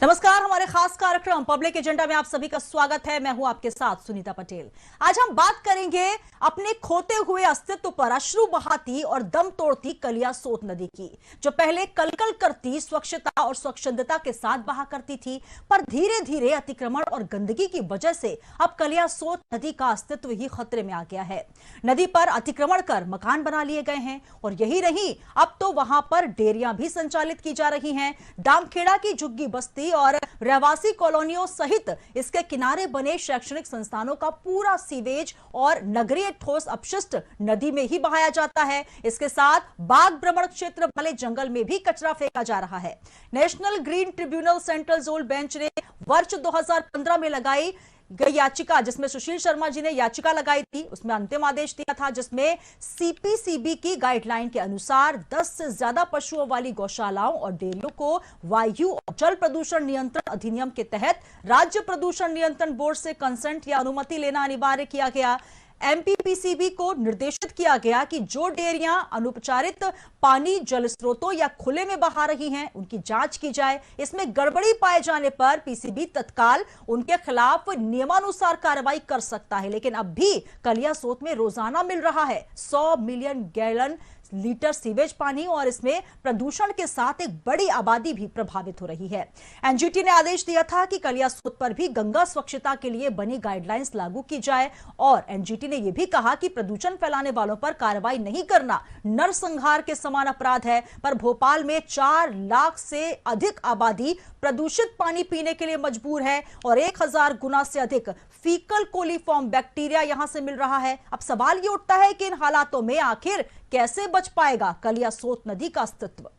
नमस्कार, हमारे खास कार्यक्रम पब्लिक एजेंडा में आप सभी का स्वागत है। मैं हूं आपके साथ सुनीता पटेल। आज हम बात करेंगे अपने खोते हुए अस्तित्व पर अश्रु बहाती और दम तोड़ती कलियासोत नदी की, जो पहले कलकल करती स्वच्छता और स्वच्छंदता के साथ बहा करती थी, पर धीरे धीरे अतिक्रमण और गंदगी की वजह से अब कलियासोत नदी का अस्तित्व ही खतरे में आ गया है। नदी पर अतिक्रमण कर मकान बना लिए गए हैं और यही नहीं, अब तो वहां पर डेयरियां भी संचालित की जा रही हैं। दामखेड़ा की झुग्गी बस्ती और रहवासी कॉलोनियों सहित इसके किनारे बने शैक्षणिक संस्थानों का पूरा सीवेज और नगरीय ठोस अपशिष्ट नदी में ही बहाया जाता है। इसके साथ बाग भ्रमण क्षेत्र वाले जंगल में भी कचरा फेंका जा रहा है। National green tribunal central zone bench ने वर्ष 2015 में लगाई गई याचिका, जिसमें सुशील शर्मा जी ने याचिका लगाई थी, उसमें अंतिम आदेश दिया था, जिसमें सीपीसीबी की गाइडलाइन के अनुसार 10 से ज्यादा पशुओं वाली गौशालाओं और डेयरियों को वायु और जल प्रदूषण नियंत्रण अधिनियम के तहत राज्य प्रदूषण नियंत्रण बोर्ड से कंसेंट या अनुमति लेना अनिवार्य किया गया। एमपीपीसीबी को निर्देशित किया गया कि जो डेयरियां अनुपचारित पानी जल स्रोतों या खुले में बहा रही हैं, उनकी जांच की जाए। इसमें गड़बड़ी पाए जाने पर पीसीबी तत्काल उनके खिलाफ नियमानुसार कार्रवाई कर सकता है। लेकिन अब भी कलियासोत में रोजाना मिल रहा है 100 मिलियन गैलन लीटर सीवेज पानी और इसमें प्रदूषण के साथ एक बड़ी आबादी भी प्रभावित हो रही है। एनजीटी ने आदेश दिया था कि कलियासोत पर भी गंगा स्वच्छता के लिए बनी गाइडलाइंस लागू की जाए और एनजीटी ने यह भी कहा कि प्रदूषण फैलाने वालों पर कार्रवाई नहीं करना नरसंहार के समान अपराध है। पर भोपाल में 4 लाख से अधिक आबादी प्रदूषित पानी पीने के लिए मजबूर है और 1000 गुना से अधिक फीकल कोलीफॉर्म बैक्टीरिया यहां से मिल रहा है। अब सवाल ये उठता है कि इन हालातों में आखिर कैसे बच पाएगा कलियासोत नदी का अस्तित्व।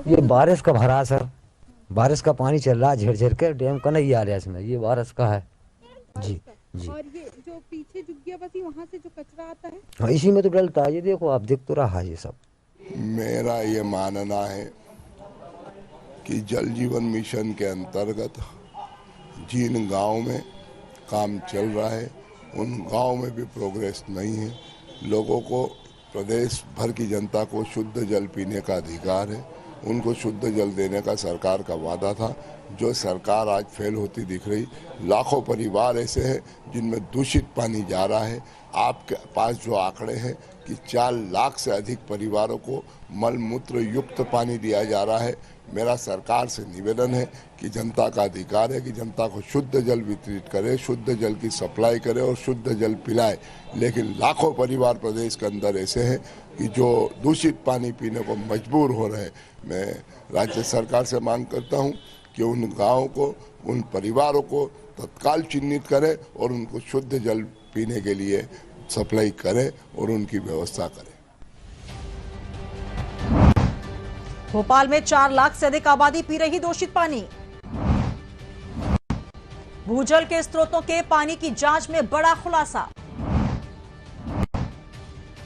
ये बारिश का भरा सर, बारिश का पानी चल रहा है झिर के, डैम का नहीं आ रहा है इसमें, ये बारिश का है जी जी। और ये जो पीछे झुग्गियां बसी वहाँ से जो कचरा आता है, हाँ इसी में तो डलता है। ये देखो आप देख तो रहा है ये सब। मेरा ये मानना है कि जल जीवन मिशन के अंतर्गत जिन गांव में काम चल रहा है उन गांव में भी प्रोग्रेस नहीं है। लोगों को, प्रदेश भर की जनता को शुद्ध जल पीने का अधिकार है। उनको शुद्ध जल देने का सरकार का वादा था, जो सरकार आज फेल होती दिख रही। लाखों परिवार ऐसे हैं जिनमें दूषित पानी जा रहा है। आपके पास जो आंकड़े हैं कि 4 लाख से अधिक परिवारों को मल मूत्र युक्त पानी दिया जा रहा है। मेरा सरकार से निवेदन है कि जनता का अधिकार है कि जनता को शुद्ध जल वितरित करे, शुद्ध जल की सप्लाई करे और शुद्ध जल पिलाए। लेकिन लाखों परिवार प्रदेश के अंदर ऐसे हैं कि जो दूषित पानी पीने को मजबूर हो रहे हैं। मैं राज्य सरकार से मांग करता हूं कि उन गाँव को, उन परिवारों को तत्काल चिन्हित करें और उनको शुद्ध जल पीने के लिए सप्लाई करें और उनकी व्यवस्था करें। भोपाल में 4 लाख से अधिक आबादी पी रही दूषित पानी। भूजल के स्रोतों के पानी की जांच में बड़ा खुलासा।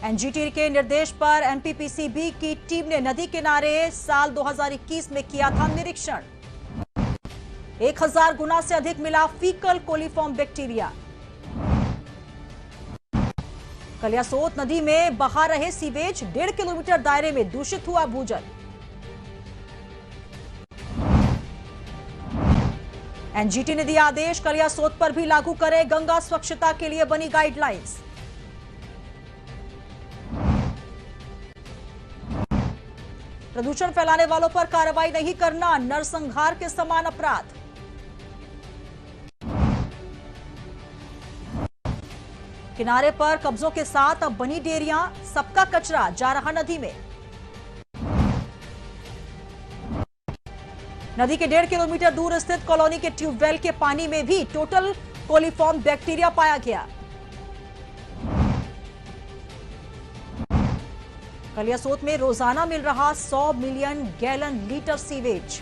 एनजीटी के निर्देश पर एमपीपीसीबी की टीम ने नदी किनारे साल 2021 में किया था निरीक्षण। 1000 गुना से अधिक मिला फीकल कोलीफॉर्म बैक्टीरिया। कलियासोत नदी में बहा रहे सीवेज, 1.5 किलोमीटर दायरे में दूषित हुआ भूजल। एनजीटी ने दिया आदेश, कलियासोत पर भी लागू करें गंगा स्वच्छता के लिए बनी गाइडलाइंस। प्रदूषण फैलाने वालों पर कार्रवाई नहीं करना नरसंहार के समान अपराध। किनारे पर कब्जों के साथ अब बनी डेयरियां, सबका कचरा जा रहा नदी में। नदी के 1.5 किलोमीटर दूर स्थित कॉलोनी के ट्यूबवेल के पानी में भी टोटल कोलीफॉर्म बैक्टीरिया पाया गया। कलियासोत में रोजाना मिल रहा 100 मिलियन गैलन लीटर सीवेज।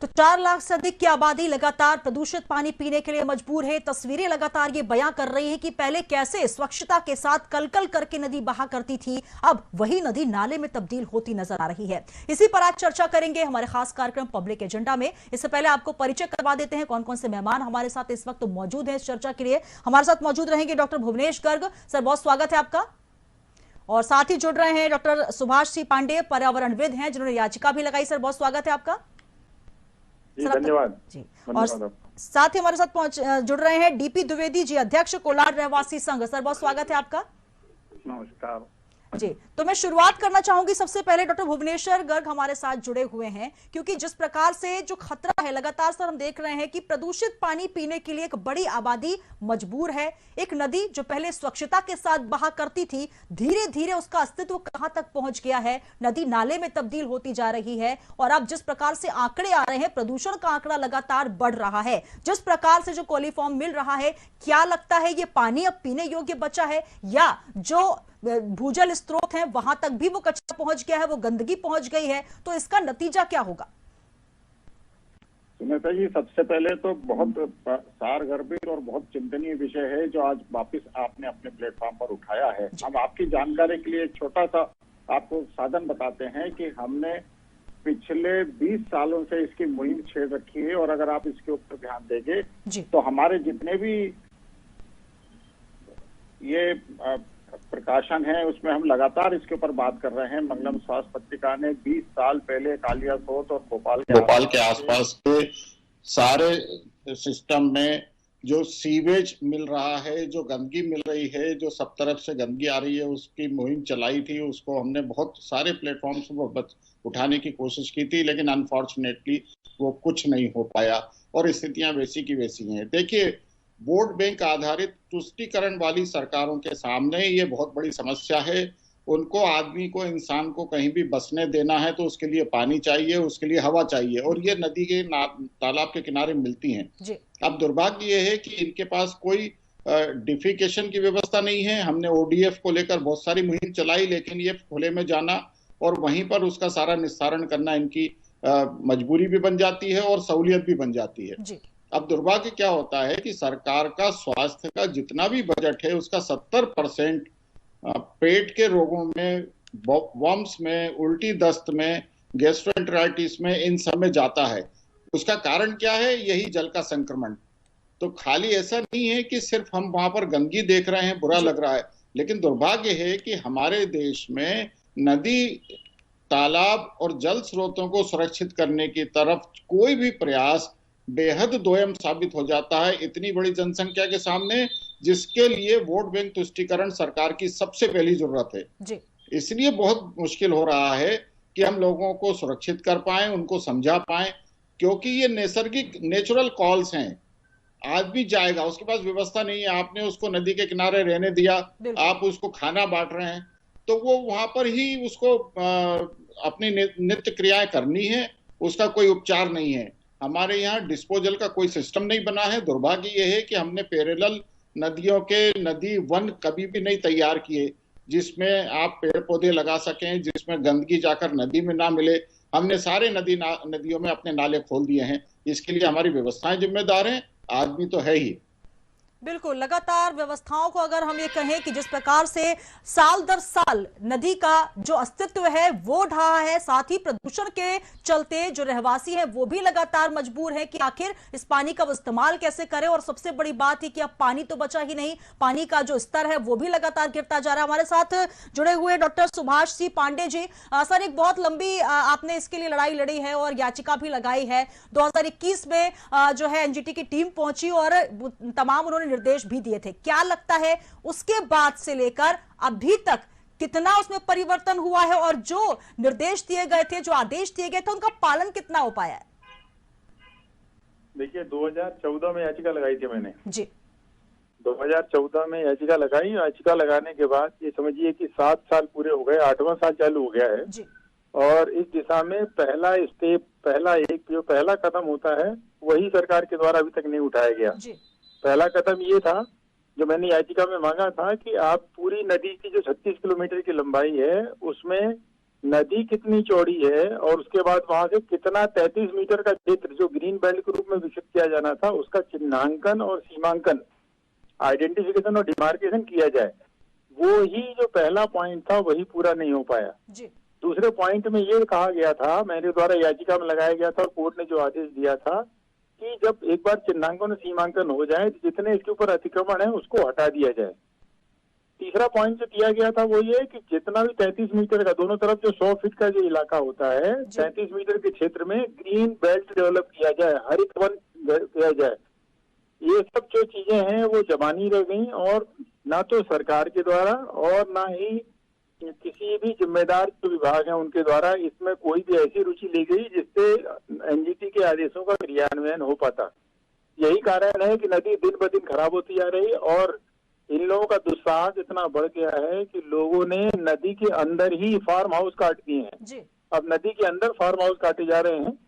तो 4 लाख से अधिक की आबादी लगातार प्रदूषित पानी पीने के लिए मजबूर है। तस्वीरें लगातार ये बयां कर रही हैं कि पहले कैसे स्वच्छता के साथ कलकल करके नदी बहा करती थी, अब वही नदी नाले में तब्दील होती नजर आ रही है। इसी पर आज चर्चा करेंगे हमारे खास कार्यक्रम पब्लिक एजेंडा में। इससे पहले आपको परिचय करवा देते हैं कौन कौन से मेहमान हमारे साथ इस वक्त मौजूद हैं। इस चर्चा के लिए हमारे साथ मौजूद रहेंगे डॉक्टर भुवनेश गर्ग। सर, बहुत स्वागत है आपका। और साथ ही जुड़ रहे हैं डॉक्टर सुभाष सिंह पांडे, पर्यावरणविद हैं, जिन्होंने याचिका भी लगाई। सर, बहुत स्वागत है आपका। जी, धन्यवाद जी। और साथ ही हमारे साथ जुड़ रहे हैं डीपी द्विवेदी जी, अध्यक्ष कोलार रहवासी संघ। सर, बहुत स्वागत है आपका। नमस्कार जी। तो मैं शुरुआत करना चाहूंगी सबसे पहले डॉक्टर भुवनेश्वर गर्ग हमारे साथ जुड़े हुए हैं, क्योंकि जिस प्रकार से जो खतरा है लगातार सर हम देख रहे हैं कि प्रदूषित पानी पीने के लिए एक बड़ी आबादी मजबूर है। एक नदी जो पहले स्वच्छता के साथ बहा करती थी, धीरे धीरे उसका अस्तित्व कहां तक पहुंच गया है, नदी नाले में तब्दील होती जा रही है। और अब जिस प्रकार से आंकड़े आ रहे हैं, प्रदूषण का आंकड़ा लगातार बढ़ रहा है। जिस प्रकार से जो कोलिफॉर्म मिल रहा है, क्या लगता है ये पानी अब पीने योग्य बचा है, या जो भूजल स्रोत हैं वहां तक भी वो कचरा पहुंच गया है, वो गंदगी पहुंच गई है? तो इसका नतीजा क्या होगा? सुनीता जी, सबसे पहले तो बहुत सारगर्भित और बहुत चिंतनीय विषय है जो आज वापस आपने अपने प्लेटफॉर्म पर उठाया है। हम आपकी जानकारी के लिए एक छोटा सा आपको साधन बताते हैं कि हमने पिछले 20 सालों से इसकी मुहिम छेड़ रखी है, और अगर आप इसके ऊपर ध्यान देंगे तो हमारे जितने भी ये प्रकाशन है उसमें हम लगातार इसके ऊपर बात कर रहे हैं। मंगलम स्वास्थ्य पत्रिका ने 20 साल पहले कालियासोत और भोपाल के आसपास के सारे सिस्टम में जो सीवेज मिल रहा है, जो गंदगी मिल रही है, जो सब तरफ से गंदगी आ रही है, उसकी मुहिम चलाई थी। उसको हमने बहुत सारे प्लेटफॉर्म से उठाने की कोशिश की थी, लेकिन अनफॉर्चुनेटली वो कुछ नहीं हो पाया और स्थितियां वैसी की वैसी हैं। देखिए, वोट बैंक आधारित तुष्टीकरण वाली सरकारों के सामने ये बहुत बड़ी समस्या है। उनको आदमी को, इंसान को कहीं भी बसने देना है तो उसके लिए पानी चाहिए, उसके लिए हवा चाहिए, और ये नदी के तालाब के किनारे मिलती हैं। अब दुर्भाग्य ये है कि इनके पास कोई डिफिकेशन की व्यवस्था नहीं है। हमने ओडीएफ को लेकर बहुत सारी मुहिम चलाई, लेकिन ये खुले में जाना और वहीं पर उसका सारा निस्तारण करना इनकी मजबूरी भी बन जाती है और सहूलियत भी बन जाती है। अब दुर्भाग्य क्या होता है कि सरकार का स्वास्थ्य का जितना भी बजट है उसका 70% पेट के रोगों में, वर्म्स में, उल्टी दस्त में, गैस्ट्रोएंटेराइटिस में, इन सब में जाता है। उसका कारण क्या है? यही जल का संक्रमण। तो खाली ऐसा नहीं है कि सिर्फ हम वहां पर गंदगी देख रहे हैं, बुरा लग रहा है, लेकिन दुर्भाग्य है कि हमारे देश में नदी, तालाब और जल स्रोतों को सुरक्षित करने की तरफ कोई भी प्रयास बेहद दोयम साबित हो जाता है इतनी बड़ी जनसंख्या के सामने, जिसके लिए वोट बैंक तुष्टीकरण सरकार की सबसे पहली जरूरत है। इसलिए बहुत मुश्किल हो रहा है कि हम लोगों को सुरक्षित कर पाएं, उनको समझा पाएं, क्योंकि ये नैसर्गिक नेचुरल कॉल्स हैं। आदमी जाएगा, उसके पास व्यवस्था नहीं है, आपने उसको नदी के किनारे रहने दिया, आप उसको खाना बांट रहे हैं, तो वो वहां पर ही उसको अपनी नित्य क्रियाएं करनी है, उसका कोई उपचार नहीं है। हमारे यहाँ डिस्पोजल का कोई सिस्टम नहीं बना है। दुर्भाग्य यह है कि हमने पैरेलल नदियों के नदी वन कभी भी नहीं तैयार किए जिसमें आप पेड़ पौधे लगा सकें, जिसमें गंदगी जाकर नदी में ना मिले। हमने सारे नदियों में अपने नाले खोल दिए हैं। इसके लिए हमारी व्यवस्थाएं जिम्मेदार हैं, आदमी तो है ही। बिल्कुल, लगातार व्यवस्थाओं को अगर हम ये कहें कि जिस प्रकार से साल दर साल नदी का जो अस्तित्व है वो ढहा है, साथ ही प्रदूषण के चलते जो रहवासी हैं वो भी लगातार मजबूर है कि आखिर इस पानी का इस्तेमाल कैसे करें। और सबसे बड़ी बात है कि अब पानी तो बचा ही नहीं, पानी का जो स्तर है वो भी लगातार गिरता जा रहा है। हमारे साथ जुड़े हुए डॉक्टर सुभाष सिंह पांडे जी। सर, एक बहुत लंबी आपने इसके लिए लड़ाई लड़ी है और याचिका भी लगाई है। 2021 में जो है एनजीटी की टीम पहुंची और तमाम उन्होंने निर्देश भी दिए थे। क्या लगता है उसके बाद से लेकर अभी तक कितना उसमें परिवर्तन हुआ है, और जो निर्देश दिए गए थे, जो आदेश दिए गए थे, उनका पालन कितना हो पाया है? देखिए, 2014 में याचिका लगाई थी मैंने जी। 2014 में याचिका लगाई। याचिका लगाने के बाद ये समझिए कि 7 साल पूरे हो गए, 8वां साल चालू हो गया है जी। और इस दिशा में पहला स्टेप, जो पहला कदम होता है वही सरकार के द्वारा अभी तक नहीं उठाया गया जी। पहला कदम ये था जो मैंने याचिका में मांगा था कि आप पूरी नदी की जो 36 किलोमीटर की लंबाई है उसमें नदी कितनी चौड़ी है और उसके बाद वहां से कितना 33 मीटर का क्षेत्र जो ग्रीन बेल्ट के रूप में विकसित किया जाना था उसका चिन्हांकन और सीमांकन, आइडेंटिफिकेशन और डिमार्केशन किया जाए, वो ही जो पहला पॉइंट था वही पूरा नहीं हो पाया। जी। दूसरे पॉइंट में ये कहा गया था, मेरे द्वारा याचिका में लगाया गया था और कोर्ट ने जो आदेश दिया था कि जब एक बार चिन्हांकन और सीमांकन हो जाए तो जितने इसके ऊपर अतिक्रमण है उसको हटा दिया जाए। तीसरा पॉइंट जो दिया गया था वो ये कि जितना भी 33 मीटर का दोनों तरफ जो 100 फीट का जो इलाका होता है 33 मीटर के क्षेत्र में ग्रीन बेल्ट डेवलप किया जाए, हरित वन किया जाए। ये सब जो चीजें हैं वो जबानी रह गई और ना तो सरकार के द्वारा और ना ही किसी भी जिम्मेदार जो विभाग है उनके द्वारा इसमें कोई भी ऐसी रुचि ली गई जिससे एनजीटी के आदेशों का क्रियान्वयन हो पाता। यही कारण है कि नदी दिन ब दिन खराब होती जा रही और इन लोगों का दुस्साहस इतना बढ़ गया है कि लोगों ने नदी के अंदर ही फार्म हाउस काट दिए हैं। अब नदी के अंदर फार्म हाउस काटे जा रहे हैं।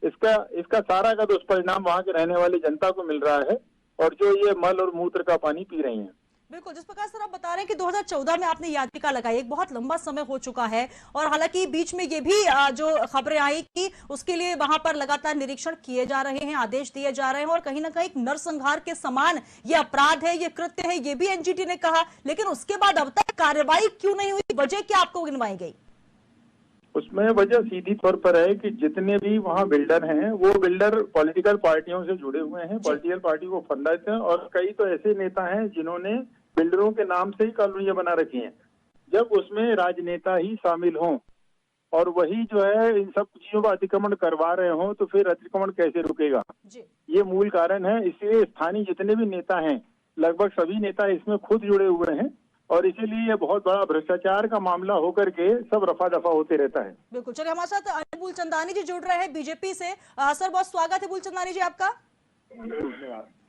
इसका सारा का दुष्परिणाम वहां के रहने वाली जनता को मिल रहा है और जो ये मल और मूत्र का पानी पी रही हैं। बिल्कुल, जिस प्रकार सर आप बता रहे हैं कि 2014 में आपने याचिका लगाई, एक बहुत लंबा समय हो चुका है और हालांकि बीच में ये भी जो खबरें आई कि उसके लिए वहां पर लगातार निरीक्षण किए जा रहे हैं, आदेश दिए जा रहे हैं और कहीं ना कहीं नरसंहार के समान ये अपराध है, ये कृत्य है, ये भी एनजीटी ने कहा, लेकिन उसके बाद अब तक कार्रवाई क्यों नहीं हुई? वजह क्या आपको गिनवाई गई? उसमें वजह सीधी तौर पर है कि जितने भी वहाँ बिल्डर हैं वो बिल्डर पॉलिटिकल पार्टियों से जुड़े हुए हैं, पॉलिटिकल पार्टी को फंड देते हैं और कई तो ऐसे नेता हैं जिन्होंने बिल्डरों के नाम से ही कॉलोनियां बना रखी हैं। जब उसमें राजनेता ही शामिल हों और वही जो है इन सब चीजों का अतिक्रमण करवा रहे हों तो फिर अतिक्रमण कैसे रुकेगा? ये मूल कारण है। इसलिए स्थानीय जितने भी नेता हैं लगभग सभी नेता इसमें खुद जुड़े हुए हैं और इसीलिए ये बहुत बड़ा भ्रष्टाचार का मामला होकर के सब रफा दफा होते रहता है। बिल्कुल, चलिए हमारे साथ अनिल बुलचंदानी जी जुड़ रहे हैं बीजेपी से। सर बहुत स्वागत है बुलचंदानी जी आपका।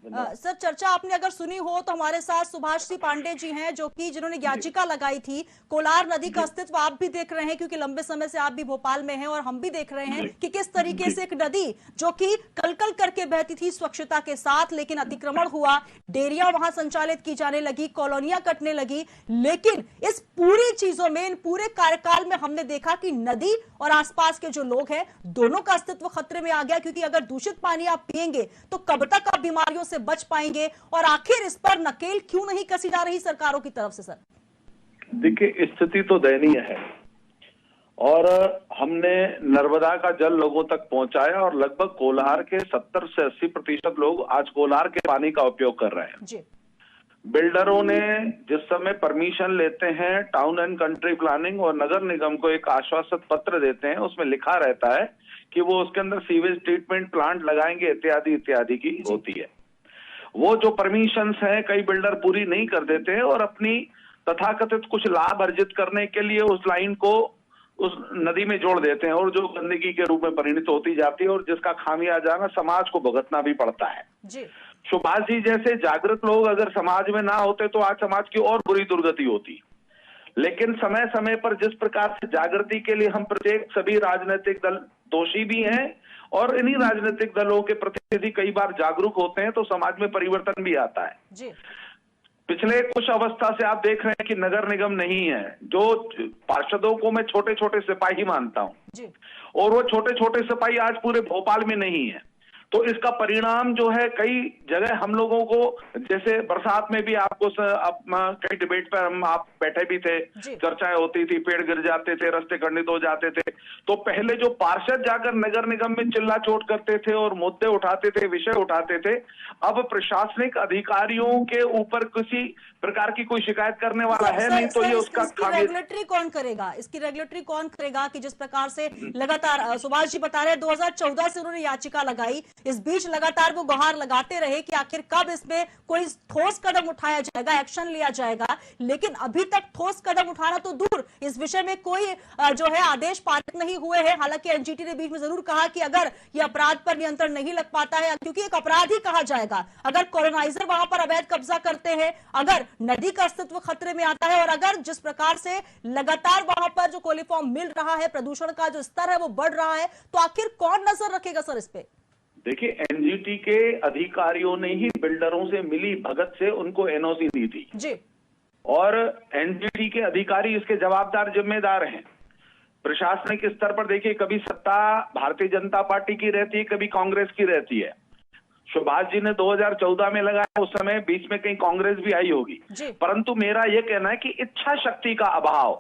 सर चर्चा आपने अगर सुनी हो तो हमारे साथ सुभाष सिंह पांडे जी हैं जो कि जिन्होंने याचिका लगाई थी। कोलार नदी का अस्तित्व आप भी देख रहे हैं क्योंकि लंबे समय से आप भी भोपाल में हैं और हम भी देख रहे हैं कि किस तरीके से एक नदी जो कि कलकल करके बहती थी स्वच्छता के साथ, लेकिन अतिक्रमण हुआ, डेयरियां वहां संचालित की जाने लगी, कॉलोनियां कटने लगी। लेकिन इस पूरी चीजों में, इन पूरे कार्यकाल में हमने देखा कि नदी और आसपास के जो लोग हैं दोनों का अस्तित्व खतरे में आ गया, क्योंकि अगर दूषित पानी आप पिएंगे तो कब तक आप बीमारियों से बच पाएंगे? और आखिर इस पर नकेल क्यों नहीं कसी जा रही सरकारों की तरफ से? सर देखिए, स्थिति तो दयनीय है और हमने नर्मदा का जल लोगों तक पहुंचाया और लगभग कोलार के 70 से 80% लोग आज कोलार के पानी का उपयोग कर रहे हैं जी। बिल्डरों ने जिस समय परमिशन लेते हैं, टाउन एंड कंट्री प्लानिंग और नगर निगम को एक आश्वासन पत्र देते हैं, उसमें लिखा रहता है कि वो उसके अंदर सीवेज ट्रीटमेंट प्लांट लगाएंगे इत्यादि इत्यादि की होती है। वो जो परमिशंस हैं कई बिल्डर पूरी नहीं कर देते हैं और अपनी तथाकथित कुछ लाभ अर्जित करने के लिए उस लाइन को उस नदी में जोड़ देते हैं और जो गंदगी के रूप में परिणित होती जाती है और जिसका खामियाजा समाज को भुगतना भी पड़ता है जी। सुभाष जी जैसे जागृत लोग अगर समाज में ना होते तो आज समाज की और बुरी दुर्गति होती। लेकिन समय समय पर जिस प्रकार से जागृति के लिए हम प्रत्येक सभी राजनीतिक दल दोषी भी हैं और इन्हीं राजनीतिक दलों के प्रतिनिधि कई बार जागरूक होते हैं तो समाज में परिवर्तन भी आता है जी। पिछले कुछ अवस्था से आप देख रहे हैं कि नगर निगम नहीं है, जो पार्षदों को मैं छोटे छोटे सिपाही मानता हूं और वो छोटे छोटे सिपाही आज पूरे भोपाल में नहीं है। तो इसका परिणाम जो है कई जगह हम लोगों को, जैसे बरसात में भी आपको कई डिबेट पर हम आप बैठे भी थे, चर्चाएं होती थी, पेड़ गिर जाते थे, रास्ते खंडित हो जाते थे। तो पहले जो पार्षद जाकर नगर निगम में चिल्ला चोट करते थे और मुद्दे उठाते थे, विषय उठाते थे, अब प्रशासनिक अधिकारियों के ऊपर किसी प्रकार की कोई शिकायत करने वाला है नहीं। तो ये उसका रेगुलेटरी कौन करेगा? इसकी रेगुलेटरी कौन करेगा कि जिस प्रकार से लगातार सुभाष जी बता रहे हैं 2014 से उन्होंने याचिका लगाई, इस बीच लगातार वो गुहार लगाते रहे कि आखिर कब इसमें कोई ठोस कदम उठाया जाएगा, एक्शन लिया जाएगा, लेकिन अभी तक ठोस कदम उठाना तो दूर, इस विषय में कोई जो है आदेश पारित नहीं हुए हैं। हालांकि एनजीटी ने बीच में जरूर कहा कि अगर ये अपराध पर नियंत्रण नहीं लग पाता है, क्योंकि एक अपराध ही कहा जाएगा, अगर कॉलोनाइजर वहां पर अवैध कब्जा करते हैं, अगर नदी का अस्तित्व खतरे में आता है और अगर जिस प्रकार से लगातार वहां पर जो कोलिफॉर्म मिल रहा है, प्रदूषण का जो स्तर है वो बढ़ रहा है, तो आखिर कौन नजर रखेगा सर इस पे? देखिए, एनजीटी के अधिकारियों ने ही बिल्डरों से मिली भगत से उनको एनओसी दी थी जी। और एनजीटी के अधिकारी इसके जवाबदार जिम्मेदार हैं। प्रशासनिक स्तर पर देखिए, कभी सत्ता भारतीय जनता पार्टी की रहती है, कभी कांग्रेस की रहती है। सुभाष जी ने 2014 में लगाया, उस समय बीच में कहीं कांग्रेस भी आई होगी, परंतु मेरा यह कहना है कि इच्छा शक्ति का अभाव,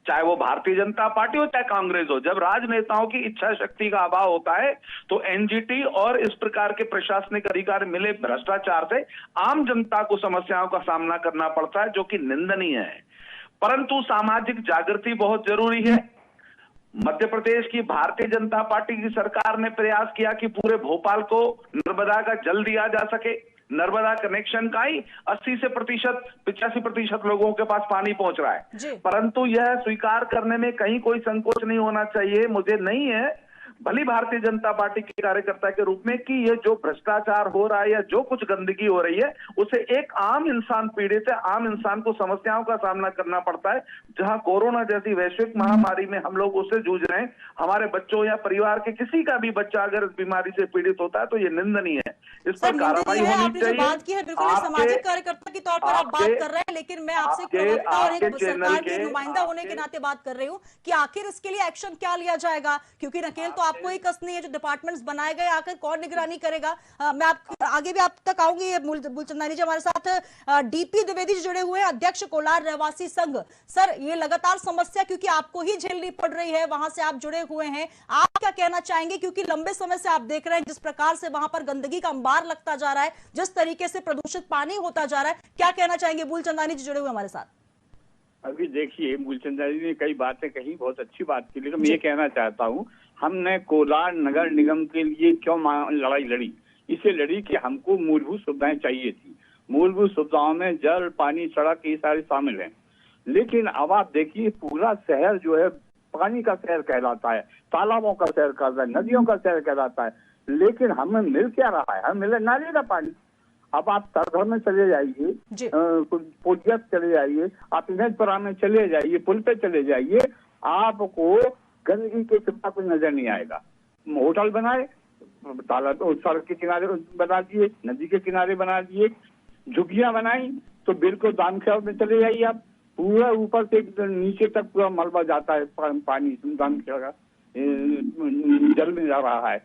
चाहे वो भारतीय जनता पार्टी हो चाहे कांग्रेस हो, जब राजनेताओं की इच्छा शक्ति का अभाव होता है तो एनजीटी और इस प्रकार के प्रशासनिक अधिकार मिले भ्रष्टाचार से आम जनता को समस्याओं का सामना करना पड़ता है, जो कि निंदनीय है। परंतु सामाजिक जागृति बहुत जरूरी है। मध्य प्रदेश की भारतीय जनता पार्टी की सरकार ने प्रयास किया कि पूरे भोपाल को नर्मदा का जल दिया जा सके। नर्मदा कनेक्शन का ही 80 से 85% लोगों के पास पानी पहुंच रहा है, परंतु यह स्वीकार करने में कहीं कोई संकोच नहीं होना चाहिए, मुझे नहीं है, भली भारतीय जनता पार्टी के कार्यकर्ता के रूप में, कि ये जो भ्रष्टाचार हो रहा है या जो कुछ गंदगी हो रही है उसे एक आम इंसान पीड़ित है, आम इंसान को समस्याओं का सामना करना पड़ता है। जहां कोरोना जैसी वैश्विक महामारी में हम लोग उससे जूझ रहे हैं, हमारे बच्चों या परिवार के किसी का भी बच्चा अगर इस बीमारी से पीड़ित होता है तो ये निंदनीय है, इस पर कार्रवाई होनी चाहिए। बात की है, बिल्कुल सामाजिक कार्यकर्ता के तौर पर आप बात कर रहे हैं, लेकिन मैं आपसे प्रवक्ता और एक सरकार के नुमाइंदा होने के नाते बात कर रही हूँ कि आखिर इसके लिए एक्शन क्या लिया जाएगा, क्योंकि नकेल तो आपको ही कसनी है, जो डिपार्टमेंट्स बनाए गए आखिर कौन निगरानी करेगा। मैं आगे भी आप तक आऊंगी। मूलचंदानी जी हमारे साथ डीपी द्विवेदी जी जुड़े हुए हैं, अध्यक्ष कोलार रहवासी संघ। सर, ये लगातार समस्या क्योंकि आपको ही झेलनी पड़ रही है, वहां से आप जुड़े हुए हैं, आप क्या कहना चाहेंगे, क्योंकि लंबे समय से आप देख रहे हैं जिस प्रकार से वहां पर गंदगी का अंबार लगता जा रहा है, जिस तरीके से प्रदूषित पानी होता जा रहा है, क्या कहना चाहेंगे? मूलचंदानी जी जुड़े हुए हमारे साथ। अभी देखिए, मूलचंदानी जी ने कई बातें कही, बहुत अच्छी बात की, लेकिन मैं ये कहना चाहता हूँ, हमने कोलार नगर निगम के लिए क्यों लड़ाई लड़ी? इसे लड़ी कि हमको मूलभूत सुविधाएं चाहिए थी। मूलभूत सुविधाओं में जल, पानी, सड़क, ये सारे शामिल हैं। लेकिन अब आप देखिए, पूरा शहर जो है पानी का शहर कहलाता है, तालाबों का शहर कहलाता है, नदियों का शहर कहलाता है, लेकिन हमें मिल क्या रहा है? हमें मिले नाले का पानी। अब आप सरघर में चले जाइए, पुलिया चले जाइए, आप इनेजपुरा में चले जाइए, पुल पे चले जाइए, आपको गंदगी के सिवा कुछ नजर नहीं आएगा। होटल बनाए, तालाब सड़क के किनारे बना दिए, नदी के किनारे बना दिए, झुग्गियां बनाई, तो बिल्कुल दामखेड़ा में चले जाइए आप, पूरा ऊपर से नीचे तक पूरा मलबा जाता है, पानी दामखेड़ा जल में जा रहा है।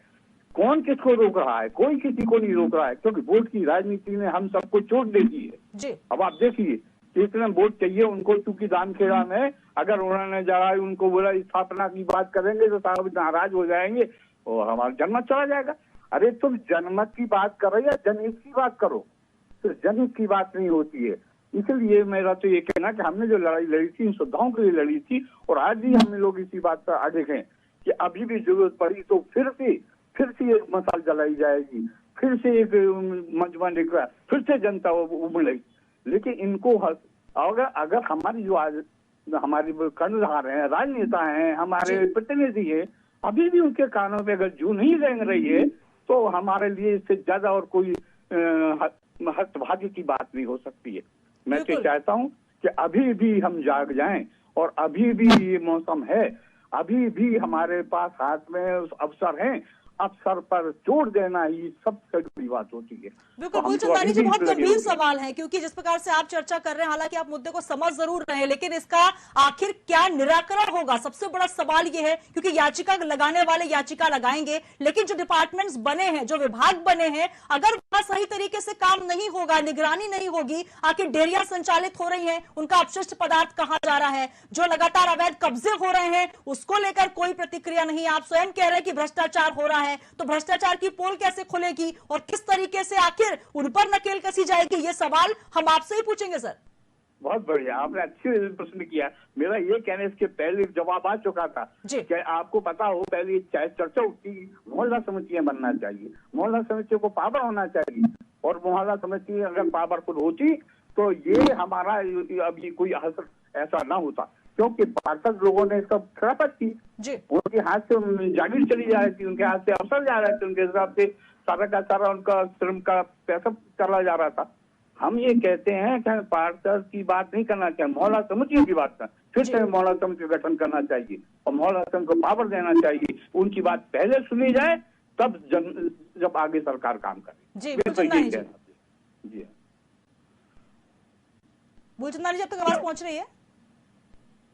कौन किसको रोक रहा है? कोई किसी को नहीं रोक रहा है, क्योंकि वोट की राजनीति ने हम सबको चोट दे दी है। अब आप देखिए, जितने वोट चाहिए उनको, चूंकि दामखेड़ा में अगर उन्होंने जरा उनको बोला स्थापना की बात करेंगे तो साहब नाराज हो जाएंगे और हमारा जनमत चला जाएगा। अरे तुम जनमत की बात करो या जनहित की बात करो, तो जनहित की बात नहीं होती है। इसलिए मेरा तो ये कहना कि हमने जो लड़ाई लड़ी थी इन सुविधाओं के लिए लड़ी थी, और आज भी हम लोग इसी बात पर अड़े हैं कि अभी भी जरूरत पड़ी तो फिर से एक मसाल जलाई जाएगी, फिर से एक मंचवा निकला, फिर से जनता उमड़ेगी। लेकिन इनको अगर हमारी जो आज हमारी कर्णधार हैं, राजनेता हैं, हमारे प्रतिनिधि है, अभी भी उनके कानों पे अगर जू नहीं रेंग रही है तो हमारे लिए इससे ज्यादा और कोई हतभाग्य की बात नहीं हो सकती है। मैं तो चाहता हूँ कि अभी भी हम जाग जाएं, और अभी भी ये मौसम है, अभी भी हमारे पास हाथ में अवसर है, अवसर पर जोड़ देना ही सबसे बड़ी बात होती है। बिल्कुल मूलचंदानी जी, बहुत गंभीर सवाल है, क्योंकि जिस प्रकार से आप चर्चा कर रहे हैं, हालांकि आप मुद्दे को समझ जरूर रहे हैं, लेकिन इसका आखिर क्या निराकरण होगा, सबसे बड़ा सवाल ये है। क्योंकि याचिका लगाने वाले याचिका लगाएंगे, लेकिन जो डिपार्टमेंट्स बने हैं, जो विभाग बने हैं, अगर वहां सही तरीके से काम नहीं होगा, निगरानी नहीं होगी, आखिर डेयरियां संचालित हो रही हैं, उनका अपशिष्ट पदार्थ कहां जा रहा है, जो लगातार अवैध कब्जे हो रहे हैं उसको लेकर कोई प्रतिक्रिया नहीं। आप स्वयं कह रहे हैं कि भ्रष्टाचार हो रहा है, तो भ्रष्टाचार की पोल कैसे खुलेगी और किस तरीके से आखिर उन पर नकेल कसी जाएगी, ये सवाल हम आपसे ही पूछेंगे। सर, बहुत बढ़िया, आपने अच्छे प्रश्न किया। मेरा ये कहने इसके पहले जवाब आ चुका था कि आपको पता हो, पहले चर्चा उठती मोहल्ला समितियां बनना चाहिए, मोहल्ला समितियों को पावर होना चाहिए, और मोहल्ला समिति अगर पावरफुल होती तो ये हमारा अभी कोई ऐसा ना होता, क्योंकि पार्षद लोगों ने इसका खिलाफत की, उनके हाथ से जागीर चली जा रही थी, उनके हाथ से अवसर जा रहे थे, उनके हिसाब से सारा का सारा उनका श्रम का पैसा चला जा रहा था। हम ये कहते हैं कि पार्षद की बात नहीं करना चाहिए, मोहल्ला समितियों की बात करना, फिर से मोहल्ला समिति का गठन करना चाहिए और मोहल्ला समिति को पावर देना चाहिए। उनकी बात पहले सुनी जाए, तब जब आगे सरकार काम करे। जी जी मूलचंदानी जी, अब तक आवाज पहुंच रही है?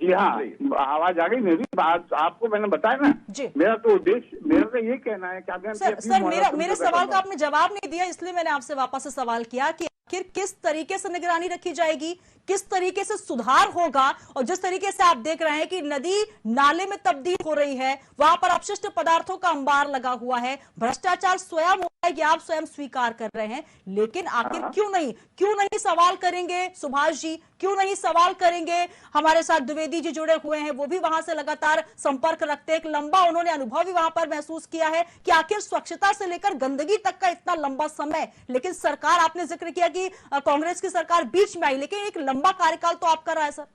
जी हाँ, आवाज आ गई मेरी बात, आपको मैंने बताया ना जी। मेरा तो उद्देश्य, मेरा तो ये कहना है कि आपने सर मेरे सवाल का आपने जवाब नहीं दिया, इसलिए मैंने आपसे वापस से सवाल किया कि आखिर किस तरीके से निगरानी रखी जाएगी, किस तरीके से सुधार होगा। और जिस तरीके से आप देख रहे हैं कि नदी नाले में तब्दील हो रही है, वहां पर अपशिष्ट पदार्थों का अंबार लगा हुआ है, भ्रष्टाचार स्वयं हो रहा है, ये आप स्वयं स्वीकार कर रहे हैं, लेकिन आखिर क्यों नहीं सवाल करेंगे सुभाष जी, क्यों नहीं सवाल करेंगे। हमारे साथ द्विवेदी जी जुड़े हुए हैं, वो भी वहां से लगातार संपर्क रखते हैं, एक लंबा उन्होंने अनुभव भी वहां पर महसूस किया है कि आखिर स्वच्छता से लेकर गंदगी तक का इतना लंबा समय, लेकिन सरकार, आपने जिक्र किया कि कांग्रेस की सरकार बीच में आई, लेकिन एक लंबा कार्यकाल तो आपका रहा है सर।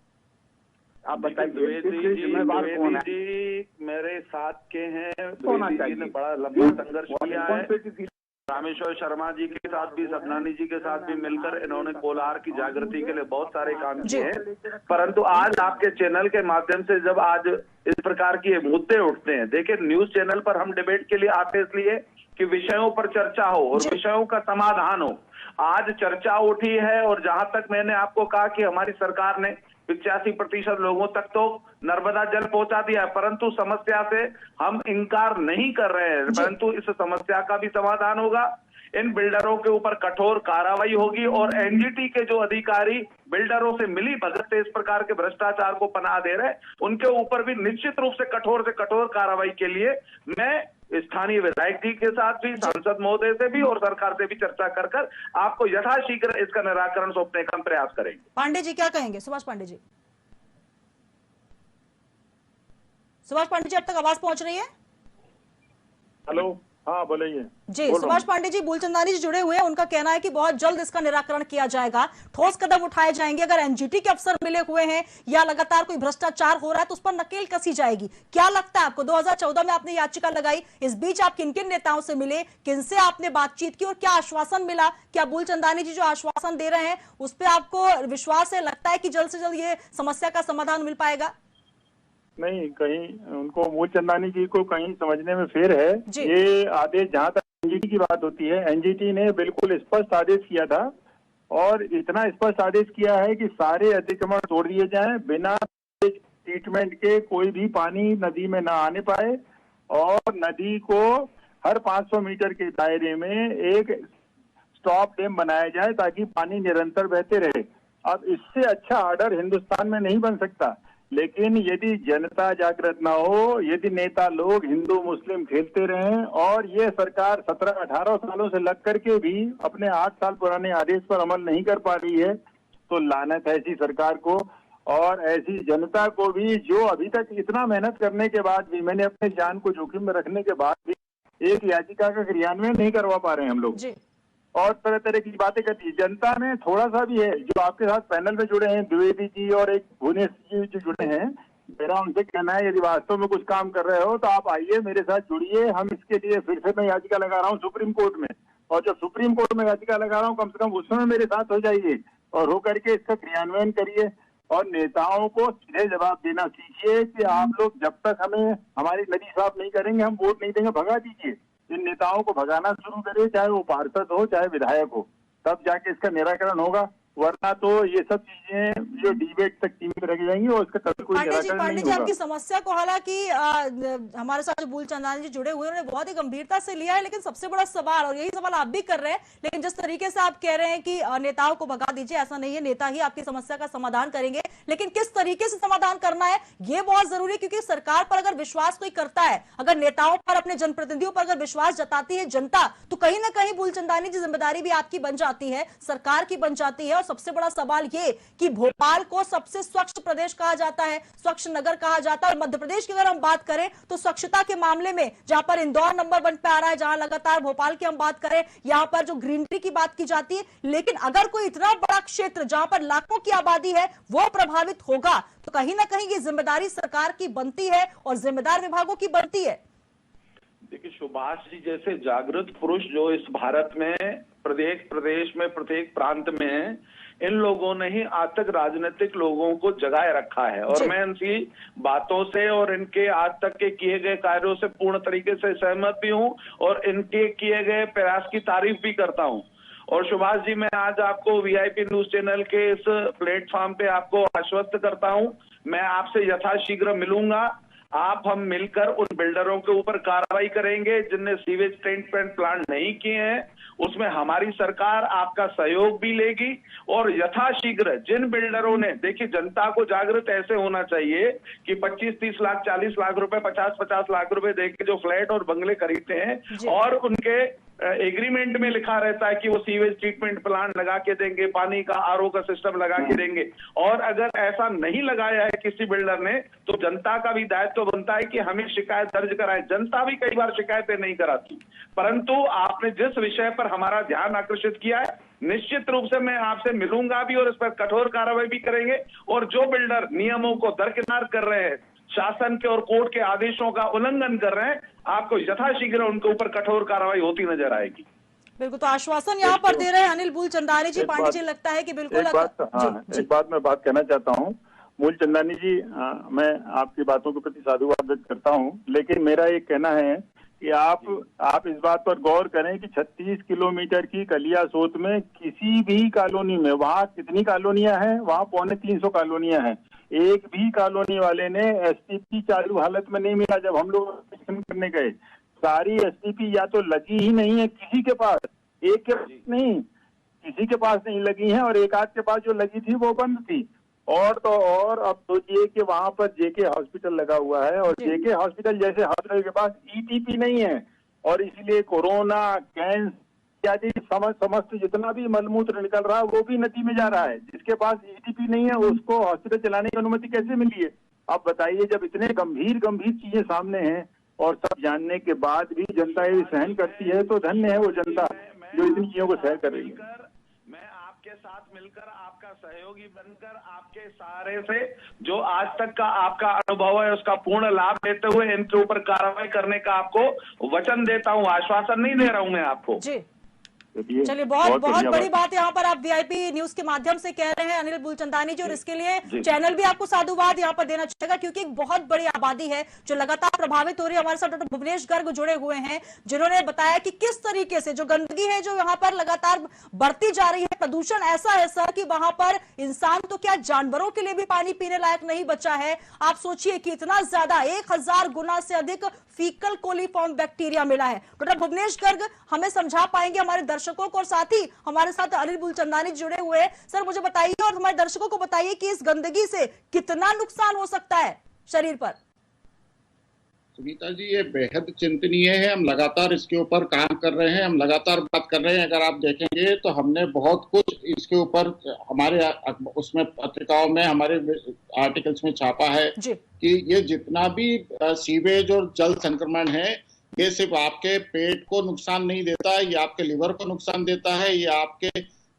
आप बताइए द्विवेदी जी मेरे साथ के हैं, द्विवेदी जी ने बड़ा लंबा संघर्ष किया है, रामेश्वर शर्मा जी के साथ भी, सपनानी जी के साथ भी मिलकर इन्होंने कोलार की जागृति के लिए बहुत सारे काम किए हैं। परंतु आज आपके चैनल के माध्यम से जब आज इस प्रकार के मुद्दे उठते हैं, देखिए न्यूज चैनल पर हम डिबेट के लिए आते इसलिए कि विषयों पर चर्चा हो और विषयों का समाधान हो। आज चर्चा उठी है और जहां तक मैंने आपको कहा कि हमारी सरकार ने 85% लोगों तक तो नर्मदा जल पहुंचा दिया है, परंतु समस्या से हम इनकार नहीं कर रहे हैं, परंतु इस समस्या का भी समाधान होगा। इन बिल्डरों के ऊपर कठोर कार्रवाई होगी और एनजीटी के जो अधिकारी बिल्डरों से मिली भगत से इस प्रकार के भ्रष्टाचार को पनाह दे रहे हैं, उनके ऊपर भी निश्चित रूप से कठोर कार्रवाई के लिए मैं स्थानीय विधायक जी के साथ भी, सांसद महोदय से भी और सरकार से भी चर्चा कर आपको यथाशीघ्र इसका निराकरण सौंपने का प्रयास करेंगे। पांडे जी क्या कहेंगे? सुभाष पांडे जी, सुभाष पांडे जी अब तक आवाज पहुंच रही है? हेलो, हाँ बोलिए जी। सुभाष पांडे जी, मूलचंदानी जी जुड़े हुए हैं, उनका कहना है कि बहुत जल्द इसका निराकरण किया जाएगा, ठोस कदम उठाए जाएंगे। अगर एनजीटी के अफसर मिले हुए हैं या लगातार कोई भ्रष्टाचार हो रहा है तो उस पर नकेल कसी जाएगी। क्या लगता है आपको? 2014 में आपने याचिका लगाई, इस बीच आप किन किन नेताओं से मिले, किनसे आपने बातचीत की और क्या आश्वासन मिला? क्या मूलचंदानी जी जो आश्वासन दे रहे हैं उस पर आपको विश्वास है, लगता है कि जल्द से जल्द ये समस्या का समाधान मिल पाएगा? नहीं, कहीं उनको मूलचंदानी जी को कहीं समझने में फेर है। ये आदेश, जहाँ तक एनजीटी की बात होती है, एनजीटी ने बिल्कुल स्पष्ट आदेश किया था और इतना स्पष्ट आदेश किया है कि सारे अतिक्रमण तोड़ दिए जाएं, बिना ट्रीटमेंट के कोई भी पानी नदी में ना आने पाए और नदी को हर 500 मीटर के दायरे में एक स्टॉप डैम बनाया जाए ताकि पानी निरंतर बहते रहे। अब इससे अच्छा ऑर्डर हिंदुस्तान में नहीं बन सकता, लेकिन यदि जनता जागृत ना हो, यदि नेता लोग हिंदू मुस्लिम खेलते रहें और ये सरकार 17-18 सालों से लग करके भी अपने 8 साल पुराने आदेश पर अमल नहीं कर पा रही है, तो लानत है ऐसी सरकार को और ऐसी जनता को भी, जो अभी तक इतना मेहनत करने के बाद भी, मैंने अपने जान को जोखिम में रखने के बाद भी एक याचिका का क्रियान्वयन नहीं करवा पा रहे हैं हम लोग और तरह तरह की बातें करती है। जनता में थोड़ा सा भी है, जो आपके साथ पैनल में जुड़े हैं द्विवेदी जी और एक भुवनेश जी जो जुड़े हैं, मेरा उनसे कहना है यदि वास्तव में कुछ काम कर रहे हो तो आप आइए, मेरे साथ जुड़िए। हम इसके लिए फिर से मैं याचिका लगा रहा हूँ सुप्रीम कोर्ट में, और जब सुप्रीम कोर्ट में याचिका लगा रहा हूँ कम से कम उसमें मेरे साथ हो जाइए और हो करके इसका क्रियान्वयन करिए और नेताओं को सीधे जवाब देना सीखिए कि आप लोग जब तक हमें हमारी नदी साफ नहीं करेंगे हम वोट नहीं देंगे, भगा दीजिए। इन नेताओं को भगाना शुरू करिए, चाहे वो पार्षद हो चाहे विधायक हो, तब जाके इसका निराकरण होगा, वरना तो ये सब चीजें जो डिबेट तक सीमित रह जाएंगी और इसका कभी कोई निराकरण नहीं होगा। पांडे जी, आपकी समस्या को हालांकि हमारे साथ जो मूलचंदानी जी जुड़े हुए उन्होंने बहुत ही गंभीरता से लिया है, लेकिन सबसे बड़ा सवाल, और यही सवाल आप भी कर रहे हैं, लेकिन जिस तरीके से आप कह रहे हैं कि नेताओं को भगा दीजिए, ऐसा नहीं है, नेता ही आपकी समस्या का समाधान करेंगे, लेकिन किस तरीके से समाधान करना है ये बहुत जरूरी है, क्योंकि सरकार पर अगर विश्वास कोई करता है, अगर नेताओं पर, अपने जनप्रतिनिधियों पर अगर विश्वास जताती है जनता, तो कहीं ना कहीं मूलचंदानी जी जिम्मेदारी भी आपकी बन जाती है, सरकार की बन जाती है। और सबसे बड़ा सवाल ये कि भोपाल को सबसे स्वच्छ प्रदेश कहा जाता है, स्वच्छ नगर कहा जाता है, और मध्य प्रदेश की अगर हम बात करें तो स्वच्छता के मामले में जहां पर इंदौर नंबर 1 पे आ रहा है, जहां लगातार भोपाल की हम बात करें, यहां पर जो ग्रीनरी की बात की जाती है, लेकिन अगर कोई इतना बड़ा क्षेत्र जहां पर लाखों की आबादी है वो प्रभावित होगा तो कहीं ना कहीं ये जिम्मेदारी सरकार की बनती है और जिम्मेदार विभागों की बनती है। देखिए, सुभाष जी जैसे जागृत पुरुष जो इस भारत में प्रत्येक प्रदेश में, प्रत्येक प्रांत में, इन लोगों ने ही आज तक राजनीतिक लोगों को जगाए रखा है और मैं इनकी बातों से और इनके आज तक के किए गए कार्यों से पूर्ण तरीके से सहमत भी हूं और इनके किए गए प्रयास की तारीफ भी करता हूं। और सुभाष जी, मैं आज आपको वीआईपी न्यूज चैनल के इस प्लेटफॉर्म पे आपको आश्वस्त करता हूं मैं आपसे यथाशीघ्र मिलूंगा। आप हम मिलकर उन बिल्डरों के ऊपर कार्रवाई करेंगे जिनने सीवेज ट्रीटमेंट प्लांट नहीं किए हैं। उसमें हमारी सरकार आपका सहयोग भी लेगी और यथाशीघ्र जिन बिल्डरों ने, देखिए जनता को जागृत ऐसे होना चाहिए कि 25-30 लाख 40 लाख रुपए 50-50 लाख रुपए देके जो फ्लैट और बंगले खरीदते हैं और उनके एग्रीमेंट में लिखा रहता है कि वो सीवेज ट्रीटमेंट प्लांट लगा के देंगे, पानी का आरओ का सिस्टम लगा के देंगे, और अगर ऐसा नहीं लगाया है किसी बिल्डर ने तो जनता का भी दायित्व बनता है कि हमें शिकायत दर्ज कराएं। जनता भी कई बार शिकायतें नहीं कराती, परंतु आपने जिस विषय पर हमारा ध्यान आकर्षित किया है, निश्चित रूप से मैं आपसे मिलूंगा भी और इस पर कठोर कार्रवाई भी करेंगे। और जो बिल्डर नियमों को दरकिनार कर रहे हैं, शासन के और कोर्ट के आदेशों का उल्लंघन कर रहे हैं, आपको यथाशीघ्र उनके ऊपर कठोर कार्रवाई होती नजर आएगी। बिल्कुल, तो आश्वासन यहाँ पर दे रहे हैं अनिल मूलचंदानी जी। पांडे जी, लगता है कि बिल्कुल एक बात मैं बात कहना चाहता हूँ मूलचंदानी जी, मैं आपकी बातों के प्रति साधुवाद व्यक्त करता हूँ, लेकिन मेरा ये कहना है कि आप इस बात पर गौर करें कि 36 किलोमीटर की कलियासोत में किसी भी कॉलोनी में, वहाँ कितनी कॉलोनियां हैं, वहाँ 250-300 कॉलोनियां हैं, एक भी कॉलोनी वाले ने एसटीपी चालू हालत में नहीं मिला। जब हम लोग करने गए, सारी एसटीपी या तो लगी ही नहीं है किसी के पास, एक के पास नहीं, किसी के पास नहीं लगी है, और एक आध के पास जो लगी थी वो बंद थी। और तो और अब सोचिए कि वहां पर जेके हॉस्पिटल लगा हुआ है और जेके हॉस्पिटल जैसे हॉस्पिटल के पास ईटीपी नहीं है, और इसलिए कोरोना, कैंसर इत्यादि समस्त जितना भी मलमूत्र निकल रहा है वो भी नदी में जा रहा है। जिसके पास ईटीपी नहीं है उसको हॉस्पिटल चलाने की अनुमति कैसे मिली है? आप बताइए, जब इतने गंभीर चीजें सामने हैं और सब जानने के बाद भी जनता ये सहन करती है, तो धन्य है वो जनता जो इतनी चीजों को सहन कर रही है। मैं आपके साथ मिलकर, आपका सहयोगी बनकर, आपके सहारे से जो आज तक का आपका अनुभव है उसका पूर्ण लाभ लेते हुए इनके ऊपर कार्रवाई करने का आपको वचन देता हूँ, आश्वासन नहीं दे रहा हूँ मैं आपको जी। चलिए, बहुत बड़ी बात है यहाँ पर आप वीआईपी न्यूज के माध्यम से कह रहे हैं अनिल मूलचंदानी जी, और इसके लिए चैनल भी आपको साधुवाद यहाँ पर देना चाहिए, क्योंकि एक बहुत बड़ी आबादी है जो लगातार प्रभावित हो रही है। हमारे साथ डॉक्टर भुवनेश गर्ग जुड़े हुए हैं जिन्होंने बताया कि किस तरीके से जो गंदगी है जो यहाँ पर लगातार बढ़ती जा रही है, प्रदूषण ऐसा है सर कि वहां पर इंसान तो क्या जानवरों के लिए भी पानी पीने लायक नहीं बचा है। आप सोचिए कि इतना ज्यादा 1000 गुना से अधिक फीकल कोलीफॉर्म बैक्टीरिया मिला है। डॉक्टर भुवनेश गर्ग हमें समझा पाएंगे हमारे दर्शकों को, और साथ ही हमारे साथ अनिल मूलचंदानी जुड़े हुए हैं। सर, मुझे बताइए और हमारे दर्शकों को बताइए कि इस गंदगी से कितना नुकसान हो सकता है शरीर पर। सुनीता जी, ये बेहद चिंतनीय है। हम लगातार इसके ऊपर काम कर रहे हैं, हम लगातार बात कर रहे हैं। अगर आप देखेंगे तो हमने बहुत कुछ इसके ऊपर हमारे उसमें पत्रिकाओं में, हमारे आर्टिकल्स में छापा है कि ये जितना भी सीवेज और जल संक्रमण है, ये सिर्फ आपके पेट को नुकसान नहीं देता है, ये आपके लिवर को नुकसान देता है, ये आपके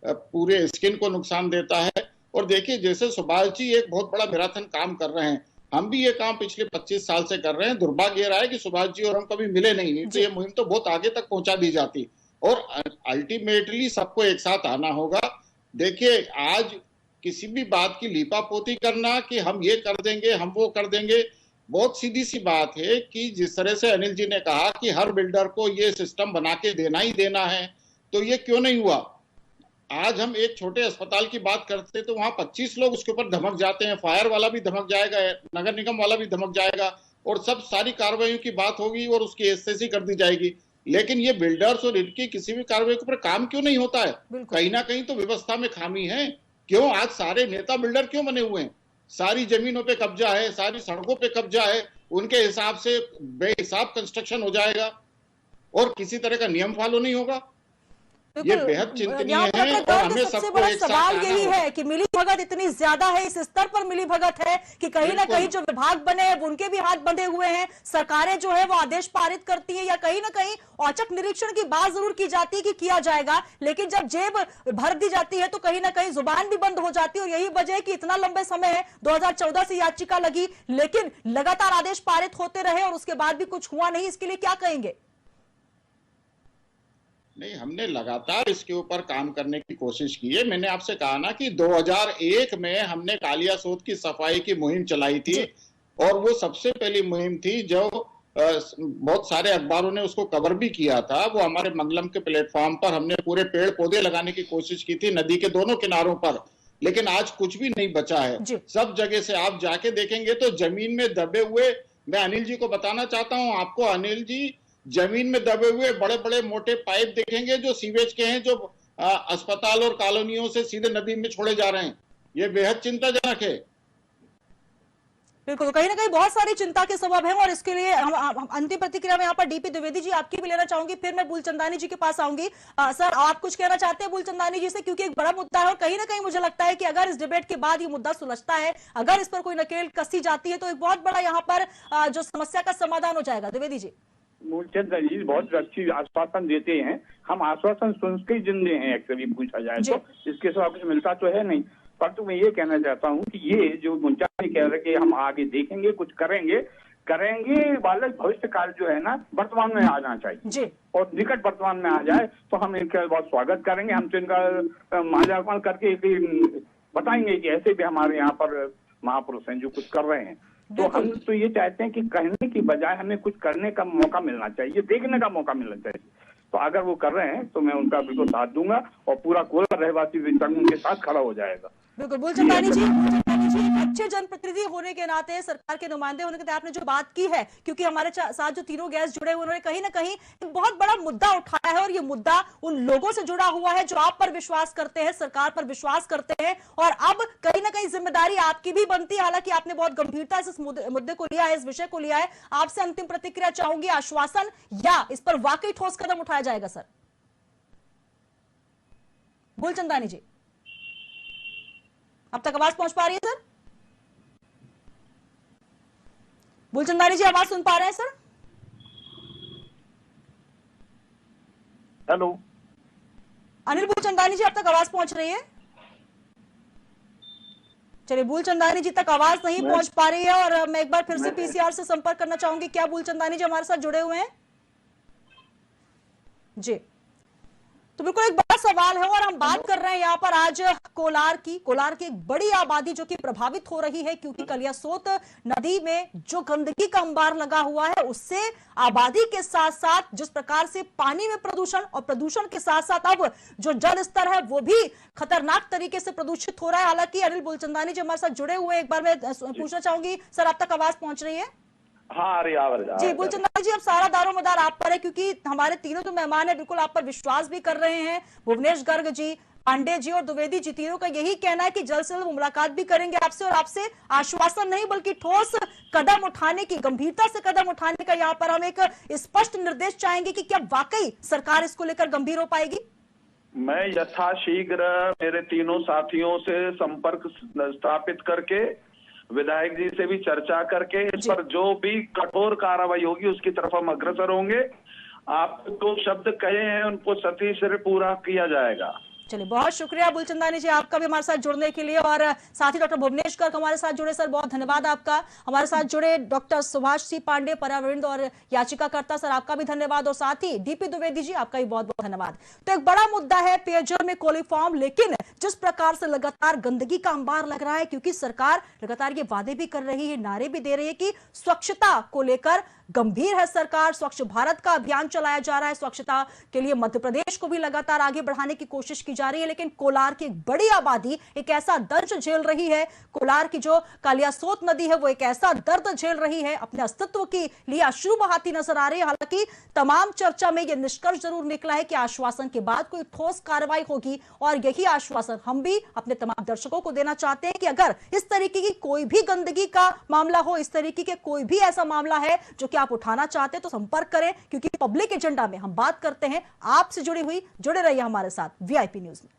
पूरे स्किन को नुकसान देता है। और देखिए, जैसे सुभाष जी एक बहुत बड़ा मैराथन काम कर रहे हैं, हम भी ये काम पिछले 25 साल से कर रहे हैं। दुर्भाग्य ये रहा है कि सुभाष जी और हम कभी मिले नहीं, तो ये मुहिम तो बहुत आगे तक पहुंचा दी जाती, और अल्टीमेटली सबको एक साथ आना होगा। देखिए, आज किसी भी बात की लीपापोती करना कि हम ये कर देंगे, हम वो कर देंगे, बहुत सीधी सी बात है कि जिस तरह से अनिल जी ने कहा कि हर बिल्डर को ये सिस्टम बना के देना ही देना है, तो ये क्यों नहीं हुआ? आज हम एक छोटे अस्पताल की बात करते तो वहां 25 लोग उसके ऊपर धमक जाते हैं, फायर वाला भी धमक जाएगा, नगर निगम वाला भी धमक जाएगा, और सब सारी कार्रवाइयों की बात होगी और उसकी एसएससी कर दी जाएगी। लेकिन ये बिल्डर्स और इनकी किसी भी कार्रवाई के ऊपर काम क्यों नहीं होता है? कहीं ना कहीं तो व्यवस्था में खामी है। क्यों आज सारे नेता बिल्डर क्यों बने हुए हैं? सारी जमीनों पे कब्जा है, सारी सड़कों पे कब्जा है, उनके हिसाब से बेहिसाब कंस्ट्रक्शन हो जाएगा और किसी तरह का नियम फॉलो नहीं होगा। ये बेहद चिंतनीय है और हमें सबसे बड़ा सवाल यही है कि मिली भगत इतनी ज्यादा है, इस स्तर पर मिली भगत है कि कहीं ना कहीं जो विभाग बने हैं उनके भी हाथ बंधे हुए हैं। सरकारें जो है वो आदेश पारित करती है या कहीं ना कहीं औचक निरीक्षण की बात जरूर की जाती है कि किया जाएगा, लेकिन जब जेब भर दी जाती है तो कहीं ना कहीं जुबान भी बंद हो जाती है। और यही वजह है कि इतना लंबे समय है, 2014 से याचिका लगी, लेकिन लगातार आदेश पारित होते रहे और उसके बाद भी कुछ हुआ नहीं। इसके लिए क्या कहेंगे? नहीं, हमने लगातार इसके ऊपर काम करने की कोशिश की है। मैंने आपसे कहा ना कि 2001 में हमने कालियासोत की सफाई की मुहिम चलाई थी, और वो सबसे पहली मुहिम थी जो बहुत सारे अखबारों ने उसको कवर भी किया था। वो हमारे मंगलम के प्लेटफॉर्म पर हमने पूरे पेड़ पौधे लगाने की कोशिश की थी नदी के दोनों किनारों पर, लेकिन आज कुछ भी नहीं बचा है। सब जगह से आप जाके देखेंगे तो जमीन में दबे हुए, मैं अनिल जी को बताना चाहता हूं, आपको अनिल जी जमीन में दबे हुए बड़े बड़े मोटे पाइप देखेंगे जो सीवेज के हैं, जो अस्पताल और कॉलोनियों से सीधे नदी में छोड़े जा रहे हैं। ये बेहद चिंताजनक है। बिल्कुल, कहीं ना कहीं बहुत सारी चिंता के सबब हैं और इसके लिए हम अंतिम प्रतिक्रिया में यहाँ पर डीपी द्विवेदी जी आपकी भी लेना चाहूंगी, फिर मैं बुलचंदानी जी के पास आऊंगी। सर, आप कुछ कहना चाहते हैं बुलचंदानी जी से, क्योंकि एक बड़ा मुद्दा है और कहीं ना कहीं मुझे लगता है कि अगर इस डिबेट के बाद ये मुद्दा सुलझता है, अगर इस पर कोई नकेल कसी जाती है, तो एक बहुत बड़ा यहाँ पर जो समस्या का समाधान हो जाएगा। द्विवेदी जी। मूलचंद जी बहुत अच्छी आश्वासन देते हैं, हम आश्वासन सुन के जिंदे हैं, एक्चुअली पूछा जाए तो इसके सिवा कुछ मिलता तो है नहीं। परंतु मैं ये कहना चाहता हूँ कि ये जो मुंचा जी कह रहे कि हम आगे देखेंगे, कुछ करेंगे वाला भविष्य काल जो है ना वर्तमान में आ जाना चाहिए और निकट वर्तमान में आ जाए तो हम इनका बहुत स्वागत करेंगे। हम तो इनका माल्यार्पण करके बताएंगे कि ऐसे भी हमारे यहाँ पर महापुरुष हैं जो कुछ कर रहे हैं। तो हम तो ये चाहते हैं कि कहने की बजाय हमें कुछ करने का मौका मिलना चाहिए, देखने का मौका मिलना चाहिए। तो अगर वो कर रहे हैं तो मैं उनका बिल्कुल साथ दूंगा और पूरा कोलार रहवासी संघ उनके साथ खड़ा हो जाएगा। बिल्कुल, बुलचंदानी जी अच्छे जनप्रतिनिधि होने के नाते, सरकार के नुमाइंदे होने के नाते आपने जो बात की है, क्योंकि हमारे साथ जो तीनों गेस्ट जुड़े हुए उन्होंने कहीं ना कहीं एक बहुत बड़ा मुद्दा उठाया है और ये मुद्दा उन लोगों से जुड़ा हुआ है जो आप पर विश्वास करते हैं, सरकार पर विश्वास करते हैं, और अब कहीं ना कहीं जिम्मेदारी आपकी भी बनती है। हालांकि आपने बहुत गंभीरता से इस मुद्दे को लिया है, इस विषय को लिया है। आपसे अंतिम प्रतिक्रिया चाहूंगी, आश्वासन या इस पर वाकई ठोस कदम उठाया जाएगा? सर बुलचंदानी जी, अब तक आवाज पहुंच पा रही है? सर बुलचंदानी जी, आवाज सुन पा रहे हैं? सर हेलो अनिल बुलचंदानी जी, अब तक आवाज पहुंच रही है? चलिए, बुलचंदानी जी तक आवाज नहीं पहुंच पा रही है और मैं एक बार फिर से पीसीआर से संपर्क करना चाहूंगी। क्या बुलचंदानी जी हमारे साथ जुड़े हुए हैं? जी, तो बिल्कुल एक बड़ा सवाल है और हम बात कर रहे हैं यहाँ पर आज कोलार की एक बड़ी आबादी जो कि प्रभावित हो रही है, क्योंकि कलियासोत नदी में जो गंदगी का अंबार लगा हुआ है उससे आबादी के साथ साथ जिस प्रकार से पानी में प्रदूषण और प्रदूषण के साथ साथ अब जो जल स्तर है वो भी खतरनाक तरीके से प्रदूषित हो रहा है। हालांकि अनिल बुलचंदानी जी हमारे साथ जुड़े हुए, एक बार मैं पूछना चाहूंगी सर, आप तक आवाज पहुंच रही है? हाँ, जी बुलचंदानी जी, अब सारा दारोमदार आप पर है, क्योंकि हमारे तीनों जो मेहमान है बिल्कुल आप पर विश्वास भी कर रहे हैं। भुवनेश गर्ग जी, पांडे जी और द्विवेदी जी, तीनों का यही कहना है कि जल्द से जल्द मुलाकात भी करेंगे आपसे और आपसे आश्वासन नहीं बल्कि ठोस कदम उठाने की, गंभीरता से कदम उठाने का यहाँ पर हम एक स्पष्ट निर्देश चाहेंगे कि क्या वाकई सरकार इसको लेकर गंभीर हो पाएगी? मैं यथाशीघ्र मेरे तीनों साथियों से संपर्क स्थापित करके विधायक जी से भी चर्चा करके इस पर जो भी कठोर कार्रवाई होगी उसकी तरफ हम अग्रसर होंगे। आप जो शब्द कहे हैं उनको सती से पूरा किया जाएगा। चलिए, बहुत शुक्रिया बुलचंदानी जी आपका भी हमारे साथ जुड़ने के लिए, और साथ ही डॉक्टर भुवनेश गर्ग हमारे साथ जुड़े। सर बहुत धन्यवाद आपका। हमारे साथ जुड़े डॉक्टर सुभाष सी पांडे, पर्यावरण और याचिकाकर्ता, सर आपका भी धन्यवाद, और साथ ही डीपी द्विवेदी जी आपका भी बहुत बहुत धन्यवाद। तो एक बड़ा मुद्दा है पेयजल में कोलीफॉर्म, लेकिन जिस प्रकार से लगातार गंदगी का अंबार लग रहा है, क्योंकि सरकार लगातार ये वादे भी कर रही है, नारे भी दे रही है कि स्वच्छता को लेकर गंभीर है सरकार, स्वच्छ भारत का अभियान चलाया जा रहा है, स्वच्छता के लिए मध्य प्रदेश को भी लगातार आगे बढ़ाने की कोशिश की जा रही है, लेकिन कोलार की एक बड़ी आबादी एक ऐसा दर्द झेल रही है, कोलार की जो कालियासोत नदी है वो एक ऐसा दर्द झेल रही है, अपने अस्तित्व के लिए अश्रु बहाती नजर आ रही है। हालांकि तमाम चर्चा में यह निष्कर्ष जरूर निकला है कि आश्वासन के बाद कोई ठोस कार्रवाई होगी, और यही आश्वासन हम भी अपने तमाम दर्शकों को देना चाहते हैं कि अगर इस तरीके की कोई भी गंदगी का मामला हो, इस तरीके के कोई भी ऐसा मामला है जो आप उठाना चाहते हैं तो संपर्क करें, क्योंकि पब्लिक एजेंडा में हम बात करते हैं आपसे जुड़ी हुई। जुड़े रहिए हमारे साथ वीआईपी न्यूज में।